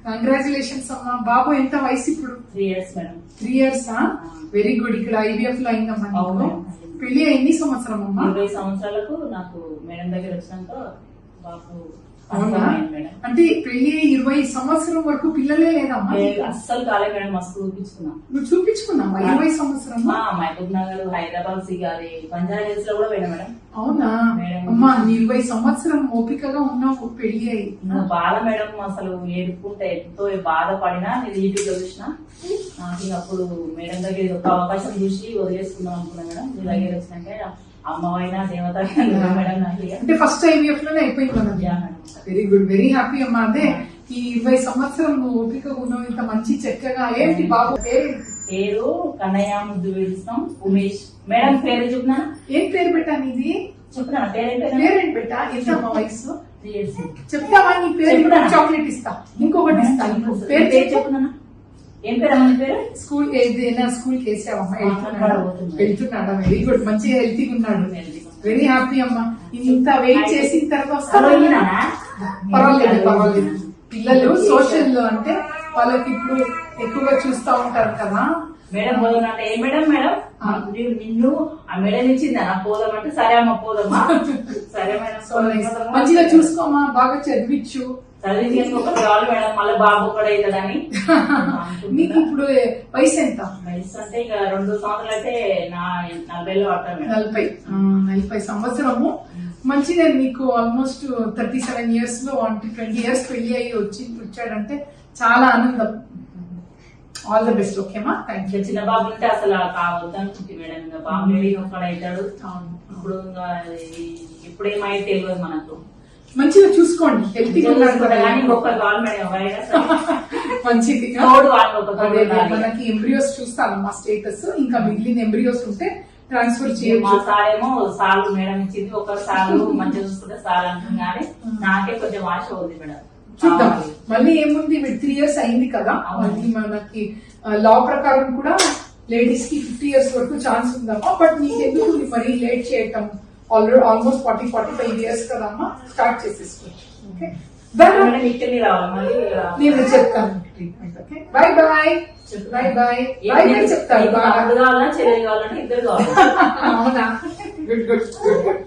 Congratulations అమ్మా. బాబు ఎంత వయసు ఇప్పుడు? 3 years madam. 3 years. Very good. ఇక్కడ IVF లో అయిందమ్మా నీకు. పెళ్లి ఎన్ని సంవత్సరం అమ్మా? 20 సంవత్సరాలకు నాకు మేడం దగ్గర వచ్చినాక బాబు. అవునా? అంటే పెళ్లి 20 సంవత్సరం వరకు పిల్లలే లేదమ్మా? అస్సలు కాలే మేడం. మస్తు చూపించుకున్నా. నువ్వు చూపించుకున్నావా 20 సంవత్సరం? మహబూబ్ నగర్, హైదరాబాద్, సిగాలి, బంజారా హిల్స్ లో కూడా పోయినా మేడం. అవునా అమ్మా? 20 సంవత్సరం ఓపికగా ఉన్నావు పెళ్లి అయ్యి. బాధ మేడం, అసలు ఏడుకుంటే ఎంతో బాధపడినా నేను యూట్యూబ్ లో చూసిన. నాకు అప్పుడు మేడం దగ్గర ఒక అవకాశం చూసి వదిలేసుకుందాం అనుకున్నా మేడం. మీ దగ్గర వచ్చినాక అమ్మవైనా దేవత మేడం. అంటే ఫస్ట్ IVF లోనే అయిపోయింది. వెరీ గుడ్, వెరీ హ్యాపీ అమ్మా. అదే ఈ 20 సంవత్సరం నువ్వు ఓపిక ఉన్నావు, ఇంత మంచి చక్కగా. ఏంటి బాబు పేరు? కన్నయ్య ముద్దు పిలుస్తాం. ఉమేష్. మేడం పేరు చెప్పినా? ఏం పేరు పెట్టాను ఇది? చెప్పినా పేరేంటి? పేరేంటి పెట్టా? ఎంత అమ్మా వయసు? 3 years. చెప్తావా? నీ పేరు చాక్లెట్ ఇస్తా, ఇంకొకటి ఇస్తా. పేరు చెప్పున్నా. ఏం పేరు అమ్మ పేరు? స్కూల్ ఏదైనా స్కూల్ కి వేసావమ్మా? వెళ్తున్నాడా? వెరీ గుడ్, మంచిగా హెల్తీగా ఉన్నాడు. వెరీ హ్యాపీ అమ్మా. ఇంత వెయిట్ చేసిన తర్వాత పర్వాలేదు పర్వాలేదు. పిల్లలు సోషల్ లో అంటే వాళ్ళకి ఇప్పుడు ఎక్కువగా చూస్తా ఉంటారు కదా మేడం. పోదామంటే ఏ మేడం? మేడం నిన్ను ఆ మేడం ఇచ్చిందా పోదామంటే సరే అమ్మ పోదమ్మా. సరే మేడం. మంచిగా చూసుకోమా, బాగా చదివించు. చదివి ఒకటి కావాలి మేడం, మళ్ళీ బాబు కూడా అవుతుందని. నీకు ఇప్పుడు వయసు ఎంత? వయసు అంటే ఇక 2 సంవత్సరాలు అయితే 40లో పడతాను. 40 సంవత్సరము. మంచిదే. మీకు ఆల్మోస్ట్ 37 years లో అంటే 20 years పెళ్లి అయ్యి వచ్చాడంటే చాలా ఆనందం. All the best. ఓకేమా? Thank you. చిన్న బాబు ఉంటే అసలు కావద్దు అనుకుంటే మేడం. ఇంకా బాబు ఒక్కడైతాడు. ఇప్పుడు ఇప్పుడేమైతే తెలియదు మనకు. మంచిగా చూసుకోండి, హెల్తీగా మంచిది. మనకి ఎంబ్రియోస్ చూస్తాను మా స్టేటస్. ఇంకా మిగిలిన ఎంబ్రియోస్ ఉంటే ట్రాన్స్ఫర్ చేయాలి. మా సారేమో సార్లు మేడం ఇచ్చింది. ఒకరు సార్లు మంచిగా చూసుకుంటే సార్ అంటుంది, కానీ నాకే కొంచెం ఆశ ఉంది మేడం. చూద్దాం. మళ్ళీ ఏముంది, 3 years అయింది కదా. మళ్ళీ మనకి లా ప్రకారం కూడా లేడీస్ కి 50 years వరకు ఛాన్స్ ఉందమ్మా. బట్ నీకెందుకు మరీ లేట్ చేయటం? ఆల్మోస్ట్ 40-45 years కదమ్మా. స్టార్ట్ చేసేసుకోవచ్చు. ఓకే, నేను చెప్తాను treatment. Okay, bye bye. Bye bye. Bye చెప్తాను. కావాలన్నా చెల్లెలు కావాలంటే ఇద్దరు కావాలి. అవునా? Good good good good.